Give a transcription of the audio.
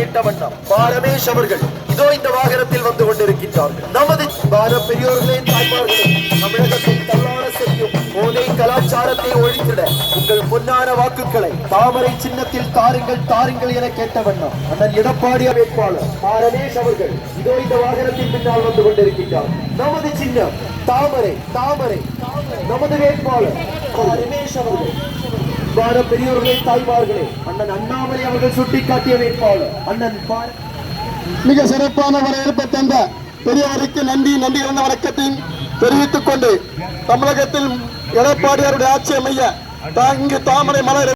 கேட்ட வண்ணம் ரமேஷ் அவர்கள் இதோ இந்த வாகனத்தில் வந்து கொண்டிருக்கின்றார்கள். நமது பெரியோர்களே, தாய்மார்களே, தமிழகத்தின் தள்ளாட செய்யும் போதை கலாச்சாரத்தை ஒழித்திட உங்கள் பொன்னான வாக்குகளை தாமரை சின்னத்தில் தாருங்கள் தாருங்கள் என கேட்ட வண்ணம் அண்ணன் எடப்பாடி வேட்பாளர் ரமேஷ் அவர்கள் இதோ இந்த வாகனத்தின் பின்னால் வந்து கொண்டிருக்கின்றார். நமது சின்னம் தாமரை தாமரை. நமது வேட்பாளர் ரமேஷ் அவர்கள். பெரியோர்களே, தாய்மார்களே, அண்ணன் அண்ணாமலை அவர்கள் சுட்டிக்காட்டிய வேட்பாளர் அண்ணன் மிக சிறப்பான வரவேற்பை தந்த பெரியவருக்கு நன்றி கலந்த வணக்கத்தையும் தெரிவித்துக் கொண்டு தமிழகத்தில் எடப்பாடியாருடைய ஆட்சி அமைய இங்கு தாமரை மலர்